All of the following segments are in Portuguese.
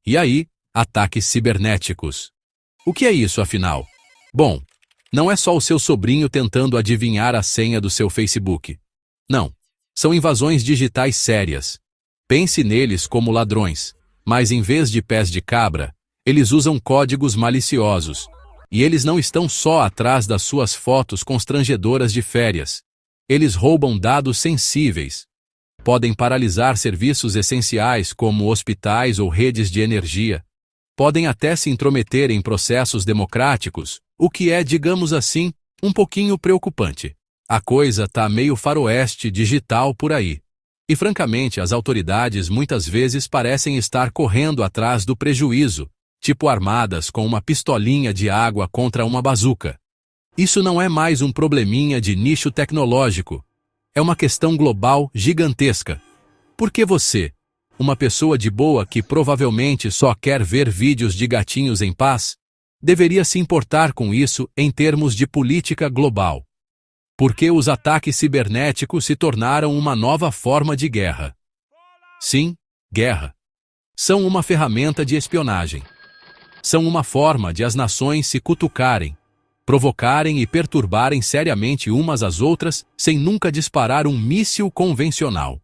E aí, ataques cibernéticos. O que é isso, afinal? Bom, não é só o seu sobrinho tentando adivinhar a senha do seu Facebook. Não, são invasões digitais sérias. Pense neles como ladrões, mas em vez de pés de cabra, eles usam códigos maliciosos. E eles não estão só atrás das suas fotos constrangedoras de férias. Eles roubam dados sensíveis. Podem paralisar serviços essenciais como hospitais ou redes de energia. Podem até se intrometer em processos democráticos, o que é, digamos assim, um pouquinho preocupante. A coisa tá meio faroeste digital por aí. E francamente, as autoridades muitas vezes parecem estar correndo atrás do prejuízo, tipo armadas com uma pistolinha de água contra uma bazuca. Isso não é mais um probleminha de nicho tecnológico. É uma questão global gigantesca. Por que você, uma pessoa de boa que provavelmente só quer ver vídeos de gatinhos em paz, deveria se importar com isso em termos de política global? Porque os ataques cibernéticos se tornaram uma nova forma de guerra. Sim, guerra. São uma ferramenta de espionagem. São uma forma de as nações se cutucarem, provocarem e perturbarem seriamente umas às outras sem nunca disparar um míssil convencional.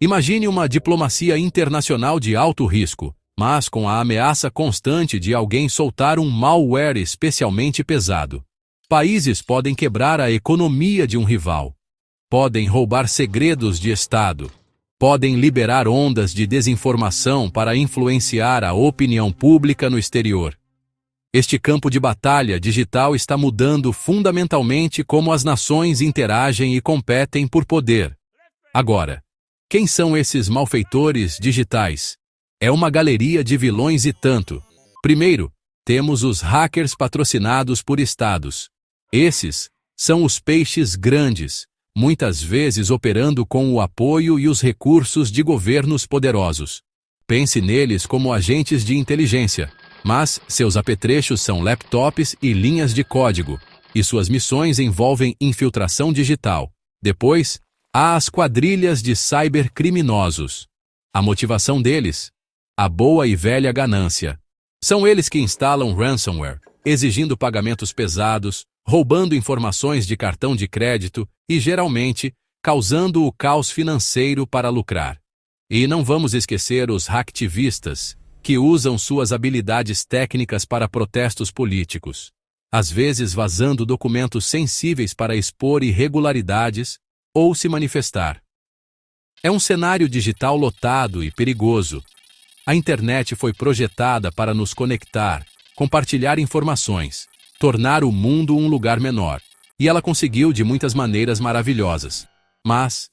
Imagine uma diplomacia internacional de alto risco, mas com a ameaça constante de alguém soltar um malware especialmente pesado. Países podem quebrar a economia de um rival. Podem roubar segredos de Estado. Podem liberar ondas de desinformação para influenciar a opinião pública no exterior. Este campo de batalha digital está mudando fundamentalmente como as nações interagem e competem por poder. Agora, quem são esses malfeitores digitais? É uma galeria de vilões e tanto. Primeiro, temos os hackers patrocinados por estados. Esses são os peixes grandes, muitas vezes operando com o apoio e os recursos de governos poderosos. Pense neles como agentes de inteligência, mas seus apetrechos são laptops e linhas de código, e suas missões envolvem infiltração digital. Depois, há as quadrilhas de cybercriminosos. A motivação deles? A boa e velha ganância. São eles que instalam ransomware, exigindo pagamentos pesados, roubando informações de cartão de crédito e, geralmente, causando o caos financeiro para lucrar. E não vamos esquecer os hacktivistas, que usam suas habilidades técnicas para protestos políticos, às vezes vazando documentos sensíveis para expor irregularidades ou se manifestar. É um cenário digital lotado e perigoso. A internet foi projetada para nos conectar, compartilhar informações, tornar o mundo um lugar menor. E ela conseguiu de muitas maneiras maravilhosas. Mas...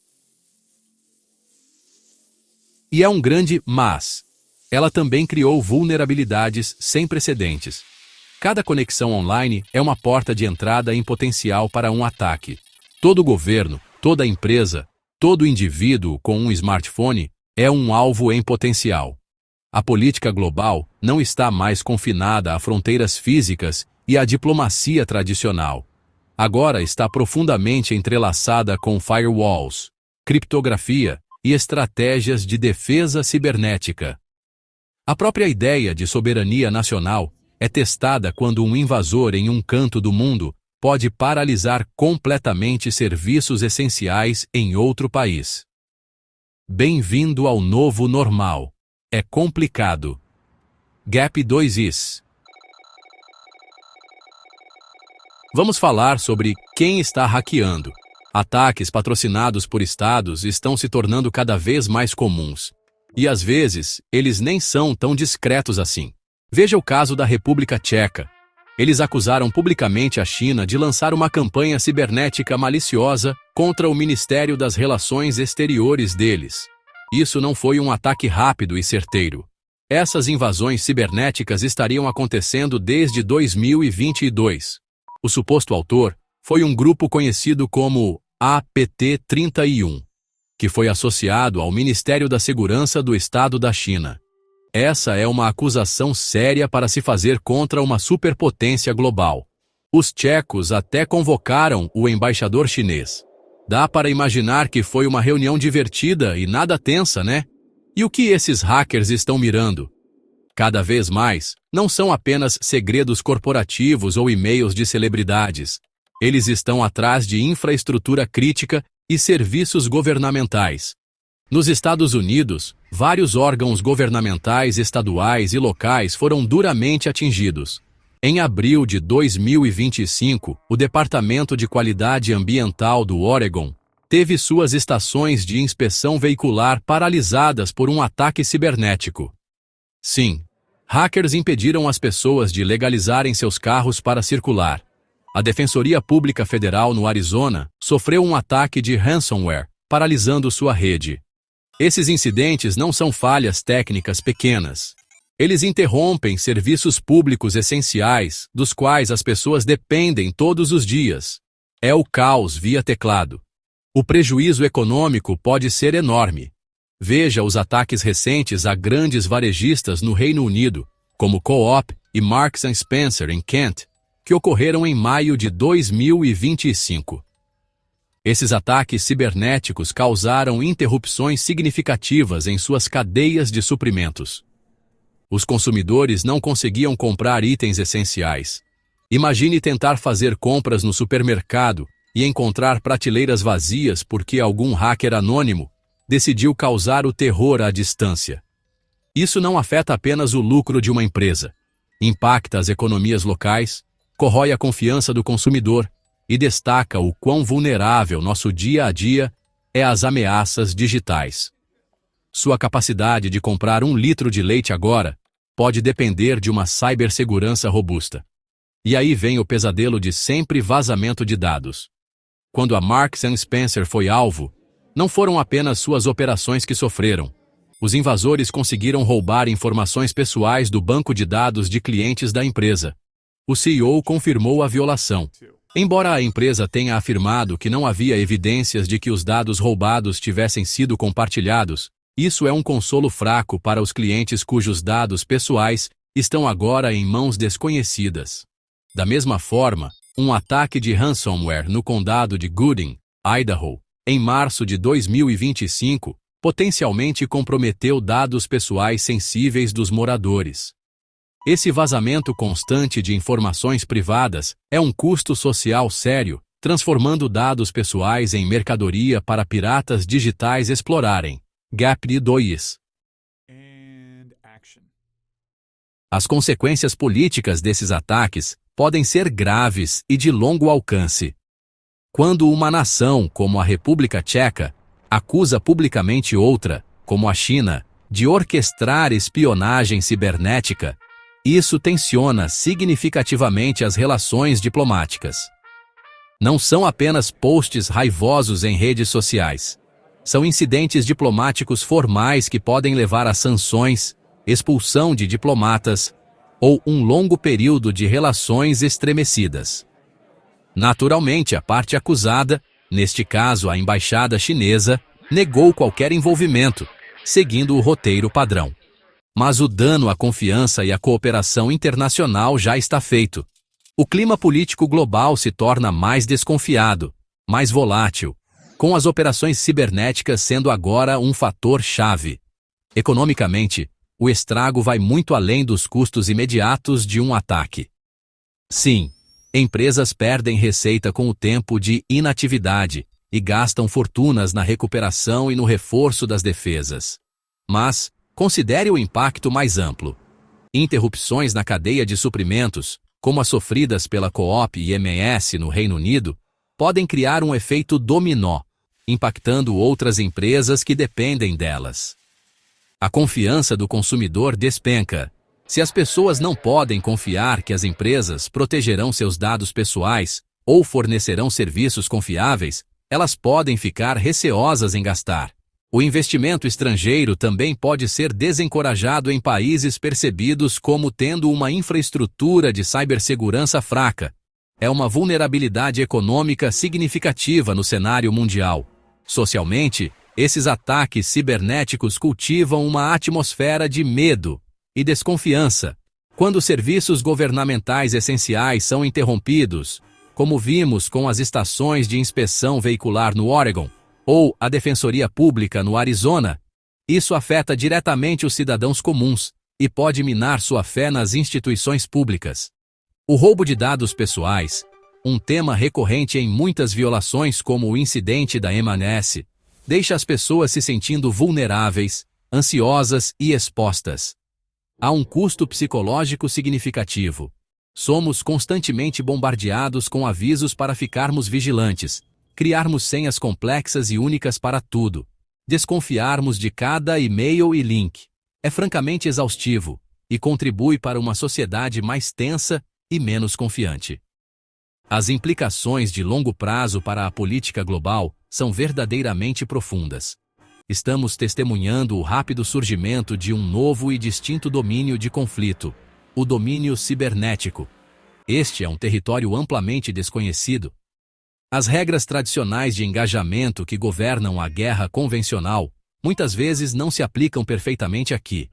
E é um grande mas. Ela também criou vulnerabilidades sem precedentes. Cada conexão online é uma porta de entrada em potencial para um ataque. Todo governo, toda empresa, todo indivíduo com um smartphone é um alvo em potencial. A política global não está mais confinada a fronteiras físicas e à diplomacia tradicional. Agora está profundamente entrelaçada com firewalls, criptografia e estratégias de defesa cibernética. A própria ideia de soberania nacional é testada quando um invasor em um canto do mundo pode paralisar completamente serviços essenciais em outro país. Bem-vindo ao novo normal. É complicado. Gap 2is. Vamos falar sobre quem está hackeando. Ataques patrocinados por estados estão se tornando cada vez mais comuns. E às vezes, eles nem são tão discretos assim. Veja o caso da República Tcheca. Eles acusaram publicamente a China de lançar uma campanha cibernética maliciosa contra o Ministério das Relações Exteriores deles. Isso não foi um ataque rápido e certeiro. Essas invasões cibernéticas estariam acontecendo desde 2022. O suposto autor foi um grupo conhecido como APT-31, que foi associado ao Ministério da Segurança do Estado da China. Essa é uma acusação séria para se fazer contra uma superpotência global. Os tchecos até convocaram o embaixador chinês. Dá para imaginar que foi uma reunião divertida e nada tensa, né? E o que esses hackers estão mirando? Cada vez mais, não são apenas segredos corporativos ou e-mails de celebridades. Eles estão atrás de infraestrutura crítica e serviços governamentais. Nos Estados Unidos, vários órgãos governamentais estaduais e locais foram duramente atingidos. Em abril de 2025, o Departamento de Qualidade Ambiental do Oregon teve suas estações de inspeção veicular paralisadas por um ataque cibernético. Sim, hackers impediram as pessoas de legalizarem seus carros para circular. A Defensoria Pública Federal no Arizona sofreu um ataque de ransomware, paralisando sua rede. Esses incidentes não são falhas técnicas pequenas. Eles interrompem serviços públicos essenciais, dos quais as pessoas dependem todos os dias. É o caos via teclado. O prejuízo econômico pode ser enorme. Veja os ataques recentes a grandes varejistas no Reino Unido, como Co-op e Marks & Spencer em Kent, que ocorreram em maio de 2025. Esses ataques cibernéticos causaram interrupções significativas em suas cadeias de suprimentos. Os consumidores não conseguiam comprar itens essenciais. Imagine tentar fazer compras no supermercado e encontrar prateleiras vazias porque algum hacker anônimo decidiu causar o terror à distância. Isso não afeta apenas o lucro de uma empresa. Impacta as economias locais, corrói a confiança do consumidor e destaca o quão vulnerável nosso dia a dia é às ameaças digitais. Sua capacidade de comprar 1 litro de leite agora pode depender de uma cibersegurança robusta. E aí vem o pesadelo de sempre vazamento de dados. Quando a Marks & Spencer foi alvo, não foram apenas suas operações que sofreram. Os invasores conseguiram roubar informações pessoais do banco de dados de clientes da empresa. O CEO confirmou a violação. Embora a empresa tenha afirmado que não havia evidências de que os dados roubados tivessem sido compartilhados, isso é um consolo fraco para os clientes cujos dados pessoais estão agora em mãos desconhecidas. Da mesma forma, um ataque de ransomware no condado de Gooding, Idaho, em março de 2025, potencialmente comprometeu dados pessoais sensíveis dos moradores. Esse vazamento constante de informações privadas é um custo social sério, transformando dados pessoais em mercadoria para piratas digitais explorarem. Gap 2. As consequências políticas desses ataques podem ser graves e de longo alcance. Quando uma nação, como a República Tcheca, acusa publicamente outra, como a China, de orquestrar espionagem cibernética, isso tensiona significativamente as relações diplomáticas. Não são apenas posts raivosos em redes sociais. São incidentes diplomáticos formais que podem levar a sanções, expulsão de diplomatas ou um longo período de relações estremecidas. Naturalmente, a parte acusada, neste caso a embaixada chinesa, negou qualquer envolvimento, seguindo o roteiro padrão. Mas o dano à confiança e à cooperação internacional já está feito. O clima político global se torna mais desconfiado, mais volátil, com as operações cibernéticas sendo agora um fator-chave. Economicamente, o estrago vai muito além dos custos imediatos de um ataque. Sim, empresas perdem receita com o tempo de inatividade e gastam fortunas na recuperação e no reforço das defesas. Mas, considere o impacto mais amplo. Interrupções na cadeia de suprimentos, como as sofridas pela Co-op e M&S no Reino Unido, podem criar um efeito dominó, impactando outras empresas que dependem delas. A confiança do consumidor despenca. Se as pessoas não podem confiar que as empresas protegerão seus dados pessoais ou fornecerão serviços confiáveis, elas podem ficar receosas em gastar. O investimento estrangeiro também pode ser desencorajado em países percebidos como tendo uma infraestrutura de cibersegurança fraca. É uma vulnerabilidade econômica significativa no cenário mundial. Socialmente, esses ataques cibernéticos cultivam uma atmosfera de medo e desconfiança. Quando serviços governamentais essenciais são interrompidos, como vimos com as estações de inspeção veicular no Oregon, ou a Defensoria Pública no Arizona, isso afeta diretamente os cidadãos comuns, e pode minar sua fé nas instituições públicas. O roubo de dados pessoais, um tema recorrente em muitas violações como o incidente da M&S, deixa as pessoas se sentindo vulneráveis, ansiosas e expostas. Há um custo psicológico significativo. Somos constantemente bombardeados com avisos para ficarmos vigilantes, criarmos senhas complexas e únicas para tudo, desconfiarmos de cada e-mail e link. É francamente exaustivo e contribui para uma sociedade mais tensa e menos confiante. As implicações de longo prazo para a política global são verdadeiramente profundas. Estamos testemunhando o rápido surgimento de um novo e distinto domínio de conflito, o domínio cibernético. Este é um território amplamente desconhecido. As regras tradicionais de engajamento que governam a guerra convencional muitas vezes não se aplicam perfeitamente aqui.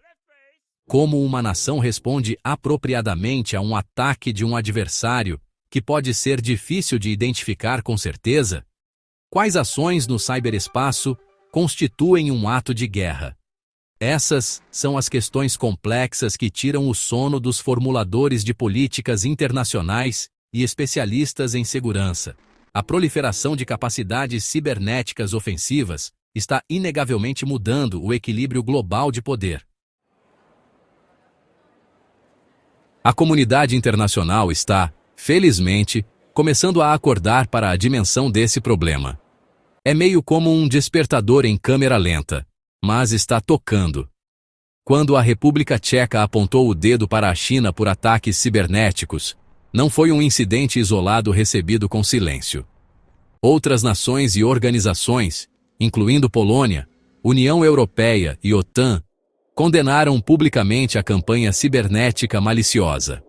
Como uma nação responde apropriadamente a um ataque de um adversário que pode ser difícil de identificar com certeza? Quais ações no ciberespaço constituem um ato de guerra? Essas são as questões complexas que tiram o sono dos formuladores de políticas internacionais e especialistas em segurança. A proliferação de capacidades cibernéticas ofensivas está inegavelmente mudando o equilíbrio global de poder. A comunidade internacional está, felizmente, começando a acordar para a dimensão desse problema. É meio como um despertador em câmera lenta, mas está tocando. Quando a República Tcheca apontou o dedo para a China por ataques cibernéticos, não foi um incidente isolado recebido com silêncio. Outras nações e organizações, incluindo Polônia, União Europeia e OTAN, condenaram publicamente a campanha cibernética maliciosa.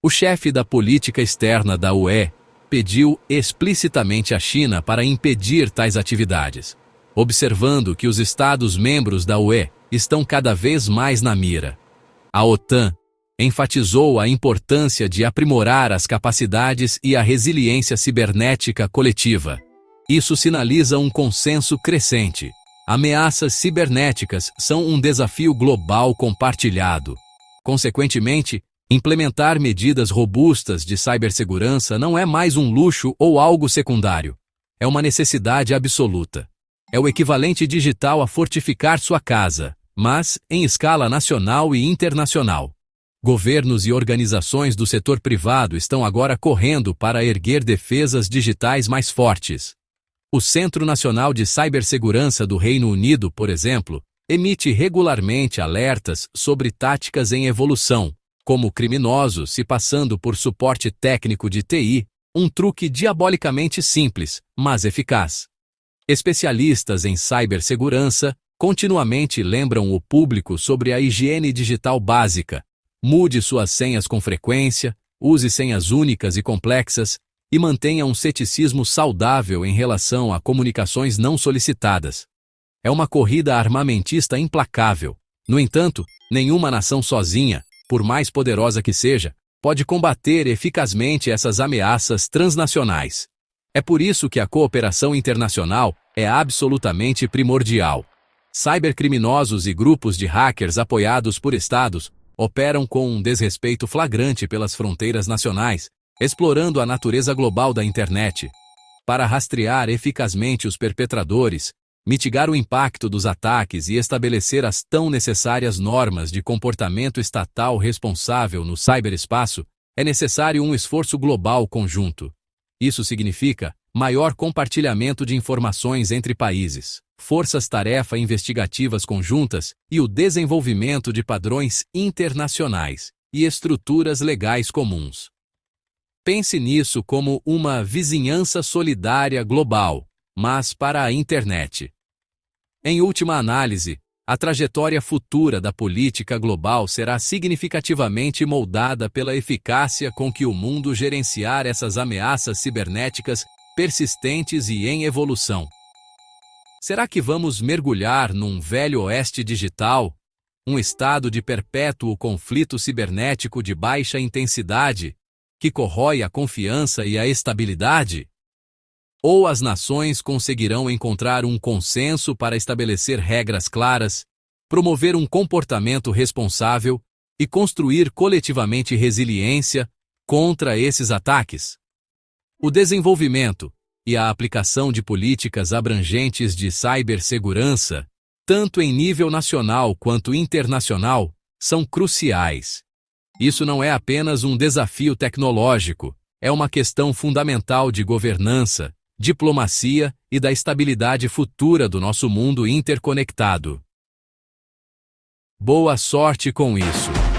O chefe da política externa da UE pediu explicitamente à China para impedir tais atividades, observando que os Estados-membros da UE estão cada vez mais na mira. A OTAN enfatizou a importância de aprimorar as capacidades e a resiliência cibernética coletiva. Isso sinaliza um consenso crescente. Ameaças cibernéticas são um desafio global compartilhado. Consequentemente, implementar medidas robustas de cibersegurança não é mais um luxo ou algo secundário. É uma necessidade absoluta. É o equivalente digital a fortificar sua casa, mas em escala nacional e internacional. Governos e organizações do setor privado estão agora correndo para erguer defesas digitais mais fortes. O Centro Nacional de Cibersegurança do Reino Unido, por exemplo, emite regularmente alertas sobre táticas em evolução, como criminosos se passando por suporte técnico de TI, um truque diabolicamente simples, mas eficaz. Especialistas em cibersegurança continuamente lembram o público sobre a higiene digital básica. Mude suas senhas com frequência, use senhas únicas e complexas, e mantenha um ceticismo saudável em relação a comunicações não solicitadas. É uma corrida armamentista implacável. No entanto, nenhuma nação sozinha, por mais poderosa que seja, pode combater eficazmente essas ameaças transnacionais. É por isso que a cooperação internacional é absolutamente primordial. Cybercriminosos e grupos de hackers apoiados por estados operam com um desrespeito flagrante pelas fronteiras nacionais, explorando a natureza global da internet. Para rastrear eficazmente os perpetradores, mitigar o impacto dos ataques e estabelecer as tão necessárias normas de comportamento estatal responsável no ciberespaço, é necessário um esforço global conjunto. Isso significa maior compartilhamento de informações entre países, forças-tarefa investigativas conjuntas e o desenvolvimento de padrões internacionais e estruturas legais comuns. Pense nisso como uma vizinhança solidária global, mas para a internet. Em última análise, a trajetória futura da política global será significativamente moldada pela eficácia com que o mundo gerenciar essas ameaças cibernéticas persistentes e em evolução. Será que vamos mergulhar num velho oeste digital, um estado de perpétuo conflito cibernético de baixa intensidade, que corrói a confiança e a estabilidade? Ou as nações conseguirão encontrar um consenso para estabelecer regras claras, promover um comportamento responsável e construir coletivamente resiliência contra esses ataques. O desenvolvimento e a aplicação de políticas abrangentes de cibersegurança, tanto em nível nacional quanto internacional, são cruciais. Isso não é apenas um desafio tecnológico, é uma questão fundamental de governança, diplomacia e da estabilidade futura do nosso mundo interconectado. Boa sorte com isso!